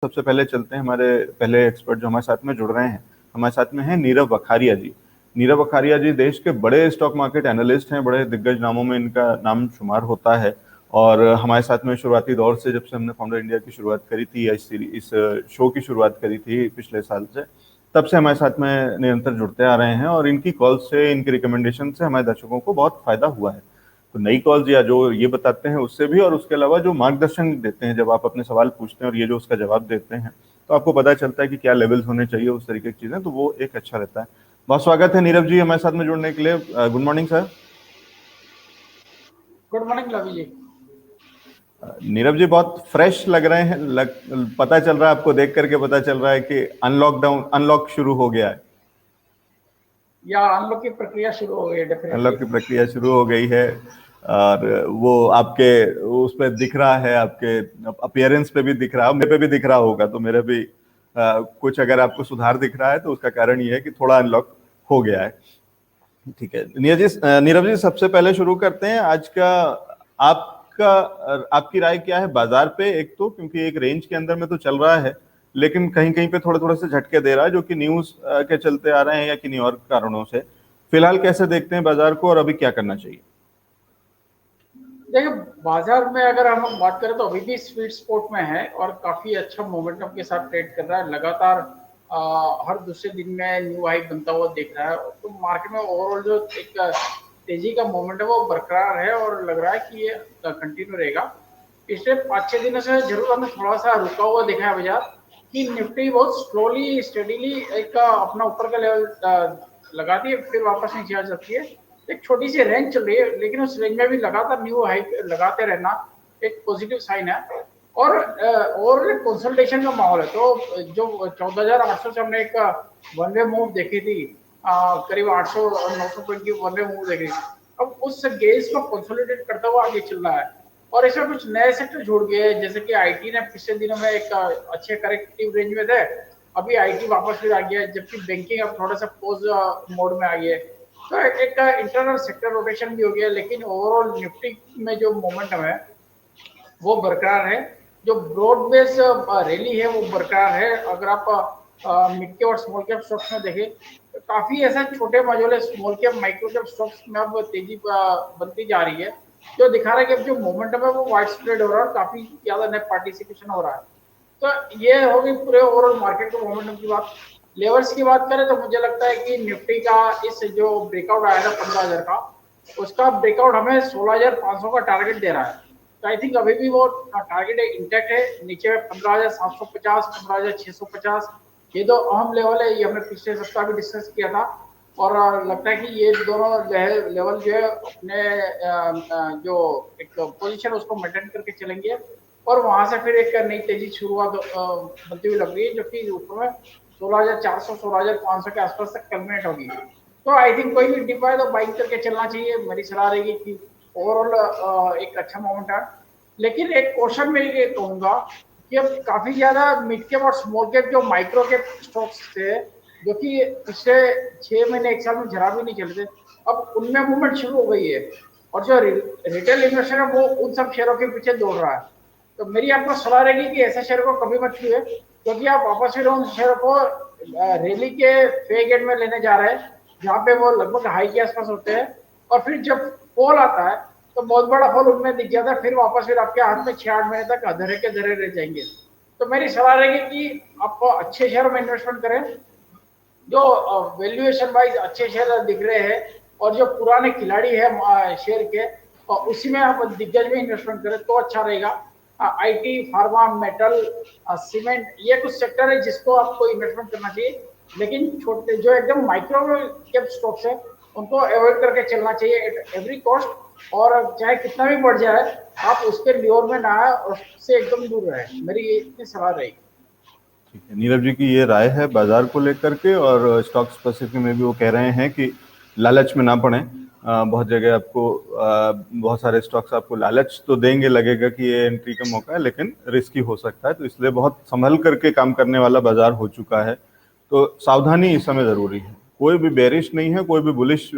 सबसे पहले चलते हैं हमारे पहले एक्सपर्ट जो हमारे साथ में जुड़ रहे हैं। हमारे साथ में हैं नीरव वखारिया जी। नीरव वखारिया जी देश के बड़े स्टॉक मार्केट एनालिस्ट हैं, बड़े दिग्गज नामों में इनका नाम शुमार होता है। और हमारे साथ में शुरुआती दौर से, जब से हमने फाउंडर इंडिया की शुरुआत करी थी या इस शो की शुरुआत करी थी पिछले साल से, तब से हमारे साथ में निरंतर जुड़ते आ रहे हैं और इनकी कॉल से, इनकी रिकमेंडेशन से हमारे दर्शकों को बहुत फायदा हुआ है। तो नई कॉल्स या जो ये बताते हैं उससे भी, और उसके अलावा जो मार्गदर्शन देते हैं जब आप अपने सवाल पूछते हैं और ये जो उसका जवाब देते हैं, तो आपको पता चलता है कि क्या लेवल्स होने चाहिए, उस तरीके की चीजें, तो वो एक अच्छा रहता है। बहुत स्वागत है नीरव जी हमारे साथ में जुड़ने के लिए। Good morning sir. Good morning Lavi ji. Nirav ji बहुत फ्रेश लग रहे हैं, पता चल रहा है, आपको देख करके पता चल रहा है कि अनलॉक शुरू हो गया है। या अनलॉक की प्रक्रिया शुरू हो गई है अनलॉक डेफिनेटली। की प्रक्रिया शुरू हो गई है। और वो आपके उस पे दिख रहा है, आपके अपीयरेंस पे भी दिख रहा है, मेरे पे भी दिख रहा होगा। तो मेरे भी कुछ अगर आपको सुधार दिख रहा है तो उसका कारण ये है कि थोड़ा अनलॉक हो गया है। ठीक है नीरव जी, सबसे पहले शुरू करते हैं आज का। आपका आपकी राय क्या है बाजार पे? एक तो क्योंकि एक रेंज के अंदर में तो चल रहा है, लेकिन कहीं कहीं पे थोड़े थोड़े से झटके दे रहा है, जो कि न्यूज के चलते आ रहे हैं या किन्हीं और कारणों से। फिलहाल कैसे देखते हैं बाजार को और अभी क्या करना चाहिए? देखिए, बाजार में अगर हम बात करें तो अभी भी स्वीट स्पॉट में है और काफी अच्छा मोमेंटम के साथ ट्रेड कर रहा है। लगातार हर दूसरे दिन में न्यू हाई बनता हुआ दिख रहा है। तो मार्केट में ओवरऑल जो एक तेजी का मोमेंटम वो बरकरार है और लग रहा है कि ये कंटिन्यू रहेगा। पिछले 5-6 दिनों से जरूर हमें थोड़ा सा रुका हुआ दिखा है बाजार, कि निफ्टी बहुत स्लोली स्टेडीली एक अपना ऊपर का लेवल लगाती है, फिर वापस नीचे आ जाती है। एक छोटी सी रेंज चल रही है, लेकिन उस रेंज में भी लगातार न्यू हाई लगाते रहना एक पॉजिटिव साइन है। और कंसल्टेशन का माहौल है। तो जो 14,800 से हमने एक वन वे मूव देखी थी, करीब 800-900 पॉइंट की वन वे मूव देखी, अब उस गेज को कंसोलिडेट करता हुआ आगे चल रहा है। और इसमें कुछ नए सेक्टर जुड़ गए, जैसे कि आईटी ने पिछले दिनों में एक अच्छे करेक्टिव रेंज में थे, अभी आईटी वापस फिर आ गया, जबकि बैंकिंग अब थोड़ा सा पोज मोड में आ गया है। तो एक इंटरनल सेक्टर रोटेशन भी हो गया, लेकिन ओवरऑल निफ्टी में जो मोमेंटम है वो बरकरार है। जो ब्रॉड बेस रैली है वो बरकरार है। अगर आप मिड कैप और स्मॉल कैप स्टॉक्स में देखें तो काफी ऐसे छोटे मझोले small cap micro cap stocks में अब तेजी बनती जा रही है, जो दिखा रहा है कि जो मोमेंटम है वो वाइड स्प्रेड हो रहा है और काफी ज्यादा नेट पार्टिसिपेशन हो रहा है। तो ये होगी पूरे ओवरऑल मार्केट के मोमेंटम की बात। लेवल्स की बात करें तो मुझे लगता है कि निफ्टी का इस जो ब्रेकआउट आया था 15,000 का, उसका ब्रेकआउट हमें 16,500 का टारगेट दे रहा है। तो आई थिंक अभी भी वो टारगेट इंटैक्ट है। नीचे में 15,750, 15,650, ये दो अहम लेवल है। ये हमने पिछले सप्ताह भी डिस्कस किया था। और लगता है कि ये दोनों लेवल जो है अपने जो एक पोजीशन उसको मेंटेन करके चलेंगे, और वहां से फिर एक नई तेजी शुरुआत बनती हुई लग रही है, जो कि ऊपर में 16,400, 16,500 के आसपास तक कल्मिनेट होगी। तो आई थिंक कोई भी डिप है तो बाइंग करके चलना चाहिए। मेरी सलाह रहेगी कि ओवरऑल एक अच्छा मोमेंट है। लेकिन एक क्वेश्चन में ये कहूंगा कि अब काफी ज्यादा मिड कैप और स्मॉल कैप जो माइक्रो कैप स्टॉक्स थे, जो कि पिछले 6 महीने 1 साल में जरा भी नहीं चले थे, अब उनमें मूवमेंट शुरू हो गई है। और जो रिटेल इन्वेस्टर है वो उन सब शेयरों के पीछे दौड़ रहा है। तो मेरी आपको सलाह रहेगी कि ऐसे शेयर को कभी मत छुए, क्योंकि आप वापस फिर उन शेयर को रैली के फे गेट में लेने जा रहे हैं, जहाँ पे वो लगभग हाई के आसपास होते हैं। और फिर जब फॉल आता है तो बहुत बड़ा फॉल उनमें दिख जाता है, फिर वापस फिर आपके हाथ में 6-8 महीने तक अधरे के धरे रह जाएंगे। तो मेरी सलाह रहेगी कि आप अच्छे शेयर में इन्वेस्टमेंट करें, जो वैल्यूएशन वाइज अच्छे शेयर दिख रहे हैं, और जो पुराने खिलाड़ी है शेयर के, और उसी में आप दिग्गज में इन्वेस्टमेंट करें तो अच्छा रहेगा। आईटी, फार्मा, मेटल, सीमेंट, ये कुछ सेक्टर है जिसको आपको इन्वेस्टमेंट करना चाहिए। लेकिन छोटे जो एकदम माइक्रो कैप स्टॉक्स है उनको अवॉइड करके चलना चाहिए एट एवरी कॉस्ट। और चाहे कितना भी बढ़ जाए आप उसके लियोर में ना आए और उससे एकदम दूर रहे। मेरी इतनी सलाह रहेगी। ठीक है, नीरव जी की ये राय है बाजार को लेकर के। और स्टॉक स्पेसिफिक में भी वो कह रहे हैं कि लालच में ना पड़े। बहुत जगह आपको बहुत सारे स्टॉक्स आपको लालच तो देंगे, लगेगा कि ये एंट्री का मौका है, लेकिन रिस्की हो सकता है। तो इसलिए बहुत संभल करके काम करने वाला बाजार हो चुका है। तो सावधानी इस समय जरूरी है। कोई भी बेरिश नहीं है, कोई भी बुलिश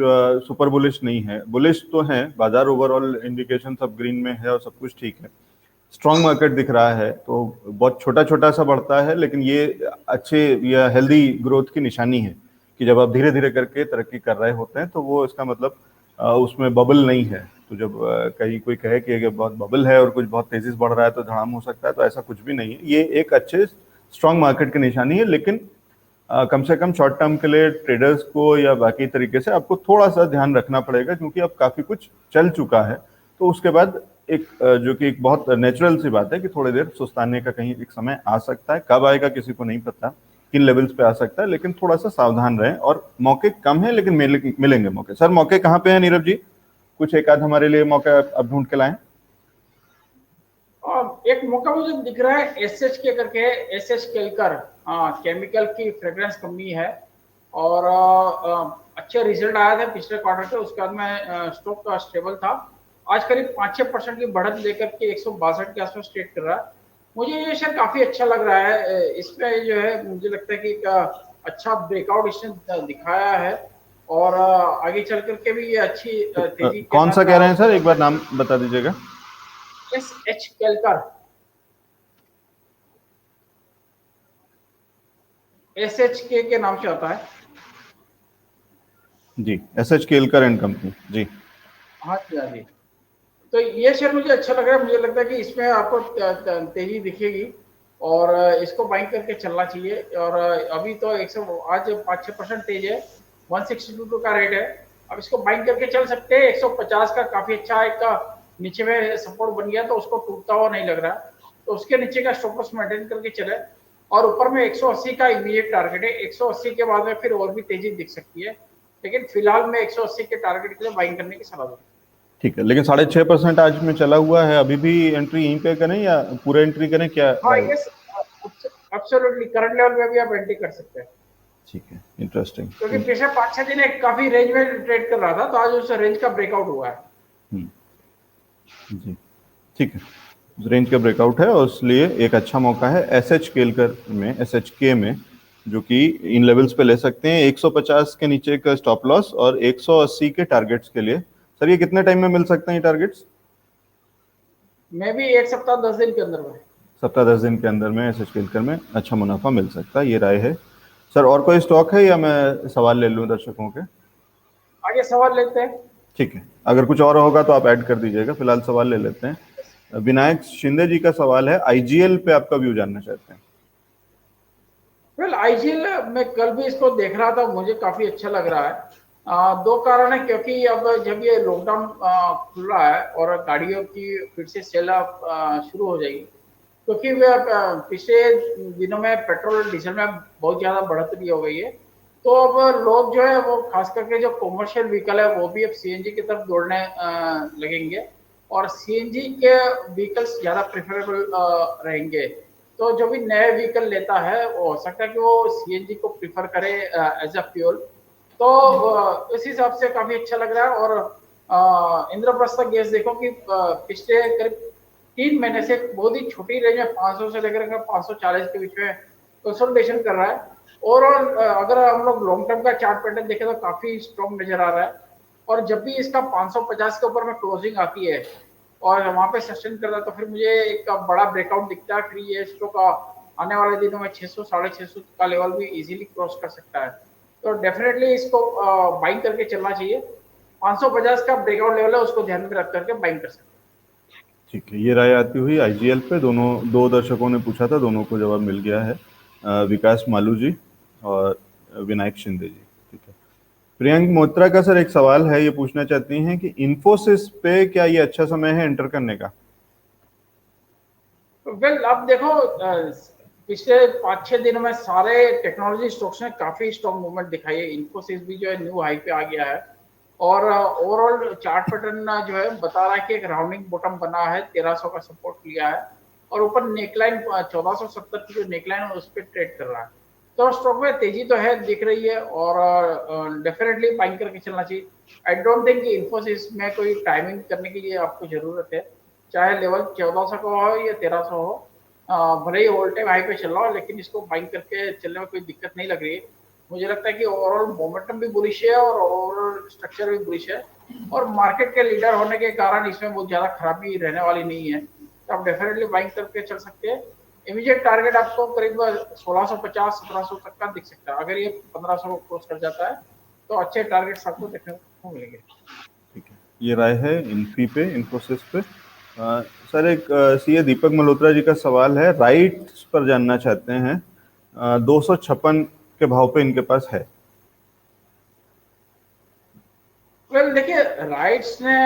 सुपर बुलिश नहीं है। बुलिश तो है बाजार, ओवरऑल इंडिकेशन सब ग्रीन में है और सब कुछ ठीक है। स्ट्रॉन्ग मार्केट दिख रहा है, तो बहुत छोटा छोटा सा बढ़ता है, लेकिन ये अच्छे या हेल्दी ग्रोथ की निशानी है कि जब आप धीरे धीरे करके तरक्की कर रहे होते हैं तो वो इसका मतलब उसमें बबल नहीं है। तो जब कहीं कोई कहे कि अगर बहुत बबल है और कुछ बहुत तेजी से बढ़ रहा है तो धड़ाम हो सकता है, तो ऐसा कुछ भी नहीं है। ये एक अच्छे स्ट्रॉन्ग मार्केट की निशानी है, लेकिन कम से कम शॉर्ट टर्म के लिए ट्रेडर्स को या बाकी तरीके से आपको थोड़ा सा ध्यान रखना पड़ेगा, क्योंकि अब काफी कुछ चल चुका है। तो उसके बाद एक जो कि एक बहुत नेचुरल सी बात है कि थोड़ी देर सुस्ताने का कहीं एक समय आ सकता है, कब आएगा किसी को नहीं पता, किन लेवल्स पे आ सकता है, लेकिन थोड़ा सा सावधान रहें। और मौके कम है लेकिन मिलेंगे मौके। सर मौके कहाँ पे हैं नीरव जी? कुछ एक आध हमारे लिए मौका अब ढूंढ के लाएं। और एक मौका मुझे दिख रहा है एसएच के करके, एसएच केलकर, केमिकल की फ्रेग्रेंस कंपनी है और अच्छे रिजल्ट आया था पिछले क्वार्टर के, उसके बाद में स्टॉक का स्टेबल था। आज करीब 5-6% की बढ़त लेकर के 162 के आसपास ट्रेड कर रहा है। मुझे ये शेयर काफी अच्छा लग रहा है। इसमें जो है मुझे लगता है कि एक अच्छा ब्रेकआउट इसने दिखाया है और आगे चल करके भी ये अच्छी तेजी के कौन सा साथ कह रहे हैं सर, एक बार नाम बता दीजिएगा। एसएच केलकर, एसएच के नाम से आता है। जी, एसएच केलकर एंड कंपनी जी। हाँ जी, हाँ जी। तो ये शेयर मुझे अच्छा लग रहा है। मुझे लगता है कि इसमें आपको तेजी दिखेगी और इसको बाइंग करके चलना चाहिए। और अभी तो 100 आज 5-6% तेज है, 162 का रेट है। अब इसको बाइंग करके चल सकते हैं। 150 का काफी अच्छा एक नीचे में सपोर्ट बन गया, तो उसको टूटता हुआ नहीं लग रहा, तो उसके नीचे का स्टॉप लॉस मेंटेन करके चले। और ऊपर में 180 का इमीडिएट टारगेट है। 180 के बाद में फिर और भी तेजी दिख सकती है, लेकिन फिलहाल मैं 180 के टारगेट के लिए बाइंग करने की सलाह दूंगा। ठीक है, लेकिन 6.5% आज में चला हुआ है, अभी भी एंट्री यहीं पे करें या पूरा एंट्री करें, क्या हाँ, राय? यस, एब्सोल्युटली करंट लेवल में भी आप एंट्री कर सकते हैं, ठीक है, इंटरेस्टिंग। क्योंकि पिछले 5-6 दिन एक काफी रेंज में ट्रेड कर रहा था, तो आज उस रेंज का ब्रेकआउट हुआ है। जी, ठीक है, रेंज का ब्रेकआउट है और इसलिए एक अच्छा मौका है एसएच केलकर में, एसएच के में, जो कि इन लेवल्स पे ले सकते हैं 150 के नीचे का स्टॉप लॉस और 180 के टारगेट्स के लिए। सर ये कितने टाइम में मिल सकते हैं ये टारगेट्स? मैं भी 1 सप्ताह 10 दिन के अंदर में। सप्ताह 10 दिन के अंदर में एसएच केलकर में अच्छा मुनाफा मिल सकता है, ये राय है। सर और कोई स्टॉक है या मैं सवाल ले लूँ दर्शकों के? आगे सवाल लेते हैं। ठीक है, अगर कुछ और होगा तो आप ऐड कर दीजिएगा, फिलहाल सवाल ले लेते हैं। विनायक शिंदे जी का सवाल है, आईजीएल पे आपका व्यू जानना चाहते हैं। वेल, आईजीएल मैं कल भी इसको देख रहा था, मुझे काफी अच्छा लग रहा है। दो कारण है, क्योंकि अब जब ये लॉकडाउन खुल रहा है और गाड़ियों की फिर से सेल शुरू हो जाएगी, क्योंकि वे पिछले दिनों में पेट्रोल और डीजल में बहुत ज्यादा बढ़ोतरी हो गई है, तो अब लोग जो है वो खास करके जो कॉमर्शियल व्हीकल है वो भी अब सीएनजी की तरफ दौड़ने लगेंगे और सीएनजी के व्हीकल्स ज्यादा प्रेफरेबल रहेंगे। तो जो भी नए व्हीकल लेता है वो हो सकता है कि वो सीएनजी को प्रीफर करे एज अ फ्यूल। तो इस हिसाब से काफी अच्छा लग रहा है। और इंद्रप्रस्थ गैस देखो कि पिछले करीब 3 महीने से बहुत ही छोटी रेंज में 500 से लेकर 540 के बीच में कंसोलिडेशन कर रहा है। ओवरऑल अगर हम लोग लॉन्ग टर्म का चार्ट पैटर्न देखें तो काफी स्ट्रॉन्ग नजर आ रहा है। और जब भी इसका 550 के ऊपर में क्लोजिंग आती है और वहां पे सस्टेन कर रहा है, तो फिर मुझे एक बड़ा ब्रेकआउट दिखता है। फिर ये स्टॉक आने वाले दिनों में 600 650 का लेवल भी इजीली क्रॉस कर सकता है। तो डेफिनेटली इसको बाइंग करके चलना चाहिए। 550 का ब्रेकआउट लेवल है, उसको ध्यान में रख करके बाइंग कर सकते हैं। ठीक है, ये राय आती हुई आईजीएल पे। दोनों दो दर्शकों ने पूछा था, दोनों को जवाब मिल गया है, विकास मालू जी और विनायक शिंदे जी। ठीक है, प्रियंक मोत्रा का सर एक सवाल है, ये पूछना चाहती हैं कि इन्फोसिस पे क्या ये अच्छा समय है एंटर करने का? वेल, अब देखो पिछले 5-6 दिनों में सारे टेक्नोलॉजी स्टॉक्स ने काफी स्ट्रॉन्ग मूवमेंट दिखाई है। इन्फोसिस भी जो है न्यू हाई पे आ गया है और ओवरऑल चार्ट पैटर्न जो है बता रहा है कि एक राउंडिंग बॉटम बना है, 1300 का सपोर्ट लिया है और ऊपर नेकलाइन 1470 की जो नेकलाइन है उस पर ट्रेड कर रहा है। तो स्टॉक में तेजी तो है दिख रही है और डेफिनेटली बाइंग करके चलना चाहिए। आई डोंट थिंक कि इन्फोसिस में कोई टाइमिंग करने की लिए आपको जरूरत है, चाहे लेवल 1400 का हो या 1300 हो। भले ही ऑल टाइम हाई पे चल रहा हो, लेकिन इसको बाइंग करके चलने में कोई दिक्कत नहीं लग रही है। मुझे लगता है कि ओवरऑल मोमेंटम भी बुलिश है और ओवरऑल स्ट्रक्चर भी बुलिश है और मार्केट के लीडर होने के कारण इसमें बहुत ज्यादा खराबी रहने वाली नहीं है। तो आप डेफिनेटली बाइंग करके चल सकते हैं। इमीडिएट टारगेट आपको करीब 1650-1700 तक का दिख सकता है। अगर ये 1500 को क्रॉस कर जाता है तो अच्छे टारगेट्स आपको देखने को मिलेंगे। ठीक है, ये राय है इन्फी पे, इन्फोसिस पे। सर एक सीए दीपक मल्होत्रा जी का सवाल है, राइट्स पर जानना चाहते हैं, 256 के भाव पे इनके पास है। वेल देखिए, राइट्स ने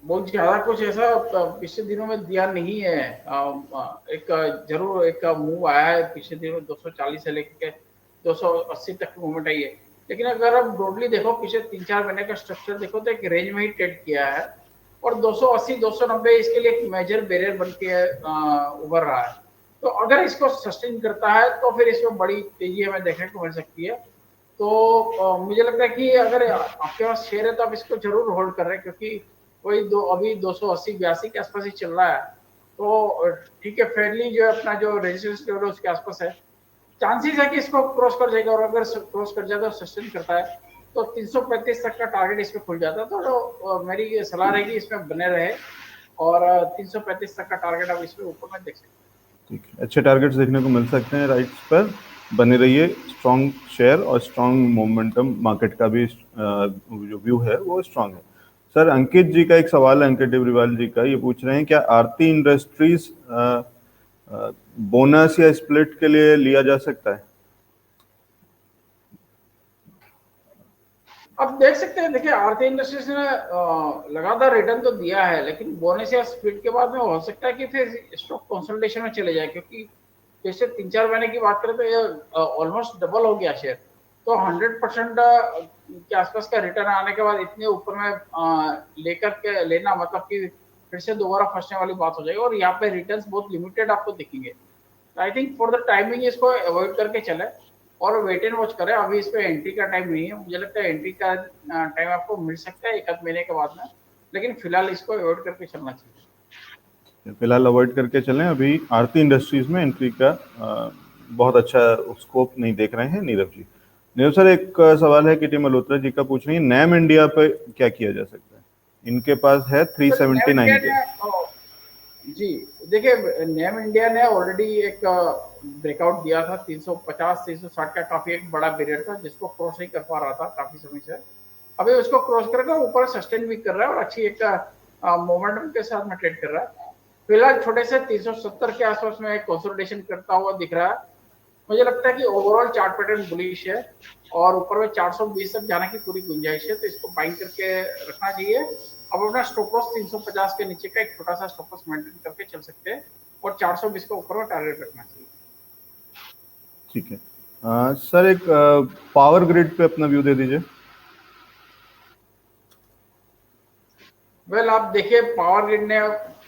बहुत ज्यादा कुछ ऐसा पिछले दिनों में दिया नहीं है। एक जरूर एक मूव आया है पिछले दिनों में, 240 से लेकर के 280 तक मूवमेंट आई है। लेकिन अगर आप ब्रॉडली देखो, पिछले 3-4 महीने का स्ट्रक्चर देखो तो एक रेंज में ही ट्रेड किया है, और 280-290 इसके लिए एक मेजर बैरियर बन के उभर रहा है। तो अगर इसको सस्टेन करता है तो फिर इसमें बड़ी तेजी हमें देखने को मिल सकती है। तो मुझे लगता है कि अगर आपके पास शेयर है तो आप इसको जरूर होल्ड कर रहे हैं, क्योंकि वही अभी 280-82 के आसपास ही चल रहा है। तो ठीक है, फेयरली जो है अपना जो रेजिस्टेंस लेवल है उसके आसपास है। चांसेस है कि इसको क्रॉस कर जाएगा, और अगर क्रॉस कर जाता है, सस्टेन करता है, तो 335 तक का टारगेट इसमें खुल जाता है। तो मेरी सलाह रहेगी इसमें बने रहे, और 335 तक का टारगेट आप इसमें ऊपर में देख सकते हैं। ठीक है, अच्छे टारगेट्स देखने को मिल सकते हैं राइट्स पर, बने रहिए। स्ट्रॉन्ग शेयर और स्ट्रॉन्ग मोमेंटम, मार्केट का भी जो व्यू है वो स्ट्रॉन्ग है। सर अंकित जी का एक सवाल है, अंकित डिब्रीवाल जी का, ये पूछ रहे हैं क्या आरती इंडस्ट्रीज बोनस या स्प्लिट के लिए लिया जा सकता है? अब देख सकते हैं, देखिए आरती इंडस्ट्रीज ने लगातार रिटर्न तो दिया है, लेकिन बोनस या स्प्लिट के बाद में हो सकता है कि फिर स्टॉक कंसोलिडेशन में चले जाए, क्योंकि जैसे 3-4 महीने की बात करें तो ये ऑलमोस्ट डबल हो गया शेयर। तो 100% के आसपास का रिटर्न आने के बाद इतने ऊपर में लेकर के लेना, मतलब कि फिर से दोबारा फंसने वाली बात हो जाएगी, और यहाँ पे रिटर्न्स बहुत लिमिटेड आपको दिखेंगे। I think for the timing इसको अवॉइड करके चले, और वेट एंड वॉच करें। अभी इस पे एंट्री का टाइम नहीं है, मुझे लगता है एंट्री का टाइम आपको मिल सकता है 1 महीने के बाद में, लेकिन फिलहाल इसको अवॉइड करके चलना चाहिए। फिलहाल अवॉइड करके चलें, अभी आरती इंडस्ट्रीज में एंट्री का बहुत अच्छा स्कोप नहीं देख रहे हैं नीरव जी। नीरव सर एक सवाल है किटी मल्होत्रा जी का, पूछ रही है नैम इंडिया पे क्या किया जा सकता है? इनके पास है तो नैम 379 इंडिया के। ने जी देखिए, नैम इंडिया ने ऑलरेडी एक ब्रेकआउट दिया था 350-360 का, काफी एक बड़ा पीरियड था जिसको क्रॉस नहीं कर पा रहा था काफी समय से। अभी उसको क्रॉस करके ऊपर सस्टेन भी कर रहा है, और अच्छी एक मोमेंटम के साथ में ट्रेड कर रहा है। फिलहाल छोटे से 370 के आसपास में कंसोलिडेशन करता हुआ दिख रहा है। मुझे लगता है कि ओवरऑल चार्ट पैटर्न बुलिश है, और ऊपर में 420 तक जाने की पूरी गुंजाइश है, तो इसको बाइंग करके रखना चाहिए। अब अपना स्टॉप लॉस 350 के नीचे का एक छोटा सा स्टॉप लॉस मेंटेन करके चल सकते हैं, और 420 का ऊपर में टारगेट रखना चाहिए। ठीक है, सर एक पावर ग्रिड पे अपना व्यू दे दीजिए। वेल आप देखिए, पावर ग्रिड ने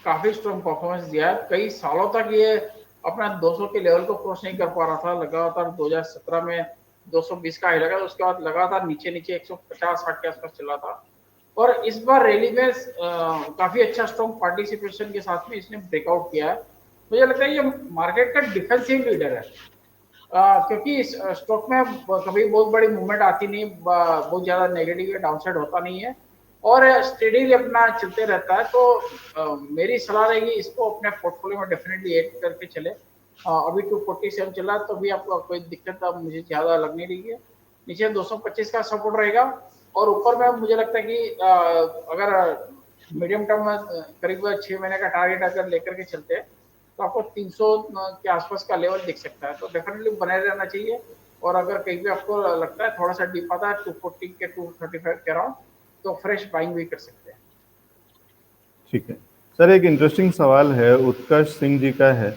काफी स्ट्रॉन्ग परफॉर्मेंस दिया है। कई सालों तक ये अपना 200 के लेवल को क्रॉस नहीं कर पा रहा था। लगातार 2017 में 220 का हाई लगा, उसके बाद लगातार नीचे नीचे 150-60 के आसपास चला था, और इस बार रैली में काफी अच्छा स्ट्रॉन्ग पार्टिसिपेशन के साथ में इसने ब्रेकआउट किया है। मुझे लगता है ये मार्केट का डिफेंसिव लीडर है, क्योंकि इस स्टॉक में कभी बहुत बड़ी मूवमेंट आती नहीं, बहुत ज्यादा नेगेटिव या डाउनसाइड होता नहीं है, और स्टेडी अपना चलते रहता है। तो मेरी सलाह रहेगी इसको अपने पोर्टफोलियो में डेफिनेटली ऐड करके चले। अभी 247 चला, तो भी आपको कोई दिक्कत अब मुझे ज्यादा लग नहीं रही है। नीचे 225 का सपोर्ट रहेगा, और ऊपर में मुझे लगता है कि अगर मीडियम टर्म में करीब 6 महीने का टारगेट अगर लेकर के चलते हैं, तो आपको 300 के आसपास का लेवल दिख सकता है। तो डेफिनेटली बने रहना चाहिए, और अगर कहीं भी आपको लगता है थोड़ा सा डीप आता है 240 के 235 के अराउंड, तो फ्रेश बाइंग भी कर सकते हैं। ठीक है सर, एक इंटरेस्टिंग सवाल है, उत्कर्ष सिंह जी का है।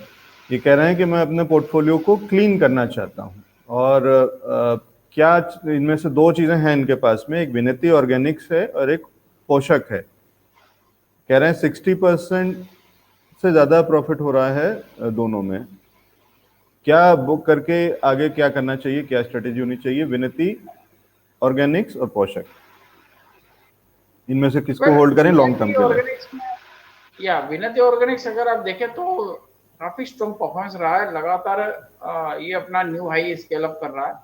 ये कह रहे हैं कि मैं अपने पोर्टफोलियो को क्लीन करना चाहता हूँ, और क्या इनमें से दो चीजें हैं इनके पास में, एक विनती ऑर्गेनिक्स है और एक पोषक है। कह रहे हैं 60% से ज्यादा प्रॉफिट हो रहा है दोनों में। क्या बुक करके आगे क्या करना चाहिए, क्या स्ट्रेटेजी होनी चाहिए? विनती ऑर्गेनिक्स और पोषक, इनमें से किसको होल्ड करें लॉन्ग टर्म विनती के लिए? ऑर्गेनिक्स में, या विनती ऑर्गेनिक्स अगर आप देखें तो काफी स्ट्रॉन्ग परफॉर्मेंस रहा है लगातार। ये अपना न्यू हाई स्केल अप कर रहा है,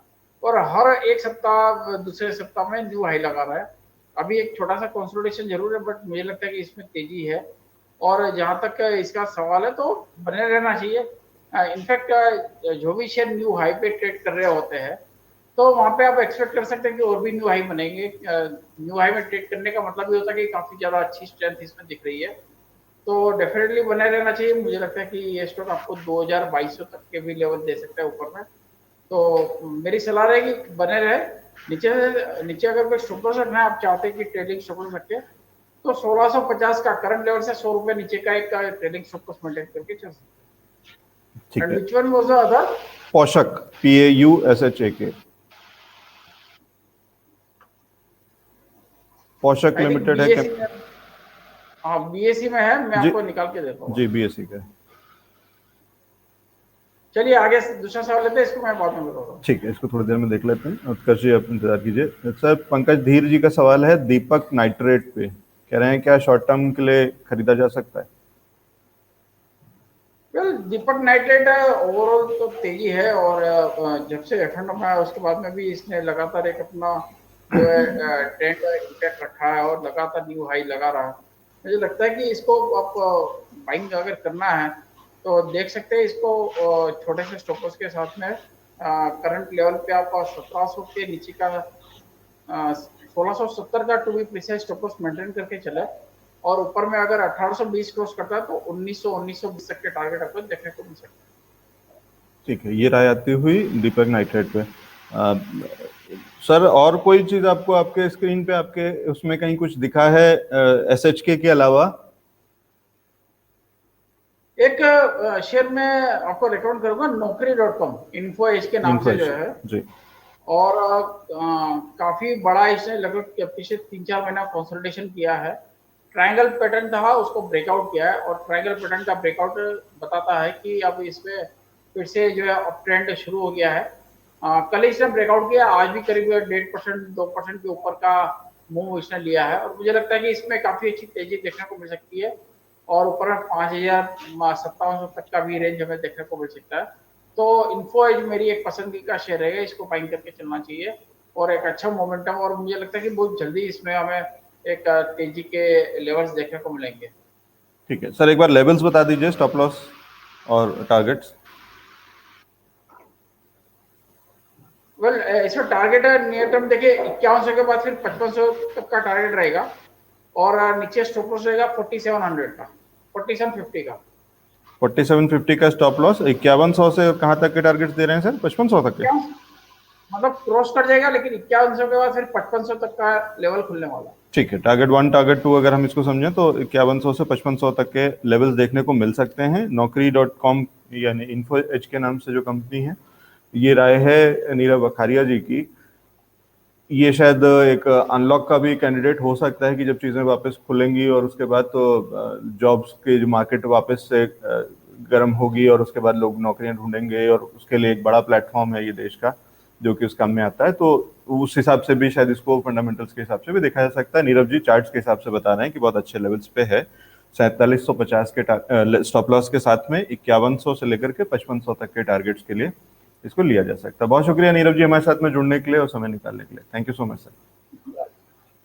और हर एक सप्ताह दूसरे सप्ताह में न्यू हाई लगा रहा है। अभी एक छोटा सा कंसोलिडेशन जरूर है, बट मुझे लगता है कि इसमें तेजी है, और जहां तक इसका सवाल है तो बने रहना चाहिए। इनफैक्ट जो भी शेयर न्यू हाई पे ट्रेड कर रहे होते हैं तो वहां पे आप एक्सपेक्ट कर सकते हैं कि और भी न्यू हाई बनेंगे। न्यू हाई में ट्रेड करने का मतलब ये होता है कि काफी ज्यादा अच्छी स्ट्रेंथ इसमें दिख रही है, तो डेफिनेटली बने रहना चाहिए। मुझे लगता है कि ये स्टॉक आपको 2200 तक के भी लेवल दे सकता है ऊपर में, तो मेरी सलाह रहेगी बने रहे। नीचे अगर कोई स्टॉप लॉस रखना है, आप चाहते हैं कि ट्रेडिंग स्टॉप लॉस रखे, तो 1650 का करंट लेवल से 100 रुपए नीचे का एक ट्रेडिंग स्टॉप लॉस मेंटेन करके चल सकते ठीक हैं। एंड है। Which one was the other? पोषक, PAUSHAK, पोषक आई थिंक लिमिटेड है क्या? बीएससी में, हाँ बीएससी में है, मैं जी आपको निकाल के देता हूँ। जी, BSE का है। चलिए आगे दूसरा सवाल लेते हैं, इसको मैं बाद में बताता हूँ। ठीक है, इसको थोड़ी देर में देख लेते हैं। उत्कर्ष जी आप इंतजार कीजिए। सर पंकज धीर जी का सवाल है दीपक नाइट्रेट पे, कह रहे हैं क्या शॉर्ट टर्म के लिए खरीदा जा सकता है? वेल दीपक नाइट्रेट ओवरऑल तो तेजी है, और जब से एफ एंड है उसके बाद में भी इसने लगातार एक अपना जो है ट्रेंड इंटैक्ट रखा है और लगातार न्यू हाई लगा रहा है। मुझे लगता है कि इसको आप बाइंग अगर करना है तो देख सकते हैं इसको छोटे से स्टॉपर्स के साथ में। करंट लेवल पे आप 1700 के नीचे का 1670 का to be precise stop loss maintain करके चले, और ऊपर में अगर 1820 क्रॉस करता है तो 1920 तक के टारगेट आपको देखने को मिल सकता है। ठीक है, ये राय आती हुई दीपक नाइट्रेट पे। सर और कोई चीज आपको आपके स्क्रीन पे आपके उसमें कहीं कुछ दिखा है SHK के अलावा? एक शेयर में आपको रिकमेंड करूंगा, Naukri.com, इन्फो एज के नाम से जो है, जी और काफी बड़ा इसने लगभग पिछले 3-4 महीना कंसोलिडेशन किया है। ट्रायंगल पैटर्न था, उसको ब्रेकआउट किया है, और ट्रायंगल पैटर्न का ब्रेकआउट बताता है कि अब इसमें फिर से जो है अप ट्रेंड शुरू हो गया है। कल इसने ब्रेकआउट किया, आज भी करीब 1.5% 2% के ऊपर का मूव इसने लिया है, और मुझे लगता है कि इसमें काफी अच्छी तेजी देखने को मिल सकती है, और ऊपर में 5700 तक का भी रेंज हमें देखने को मिल सकता है। तो इन्फो एज मेरी एक पसंद का शेयर है, इसको बाइंग करके चलना चाहिए, और एक अच्छा मोमेंटम, और मुझे लगता है कि बहुत जल्दी इसमें हमें एक तेजी के लेवल्स देखने को मिलेंगे। ठीक है सर, एक बार लेवल्स बता दीजिए स्टॉप लॉस और टारगेट्स। वेल इसमें टारगेट है नियर टर्म देखिए 5100 के बाद फिर 5500 तक का टारगेट रहेगा, और नीचे स्टॉप लॉस रहेगा 4700 का, 4750 का। 4750 का स्टॉप लॉस, 5100 से कहाँ तक के टारगेट्स दे रहे हैं सर? 5500 तक के? मतलब क्रॉस कर जाएगा, लेकिन 5100 के बाद फिर 5500 तक का लेवल खुलने वाला। ठीक है, टारगेट 1 टारगेट 2 अगर हम इसको समझें तो 5100 से 5500 तक के लेवल्स देखने को मिल सकते हैं। Naukri.com यानी इन्फो एज के नाम से जो कंपनी है, ये राय है नीरव वखारिया जी की। ये शायद एक अनलॉक का भी कैंडिडेट हो सकता है कि जब चीज़ें वापस खुलेंगी और उसके बाद तो जॉब्स की जो मार्केट वापस से गर्म होगी और उसके बाद लोग नौकरियां ढूंढेंगे, और उसके लिए एक बड़ा प्लेटफॉर्म है ये देश का जो कि उस काम में आता है। तो उस हिसाब से भी शायद इसको फंडामेंटल्स के हिसाब से भी देखा जा सकता है। नीरव जी चार्ट्स के हिसाब से बता रहे हैं कि बहुत अच्छे लेवल्स पे है। 4750 के स्टॉप लॉस के साथ में 5100 से लेकर के 5500 तक के टारगेट्स के लिए इसको लिया जा सकता है। बहुत शुक्रिया नीरव जी हमारे साथ में जुड़ने के लिए और समय निकालने के लिए। Thank you so much sir.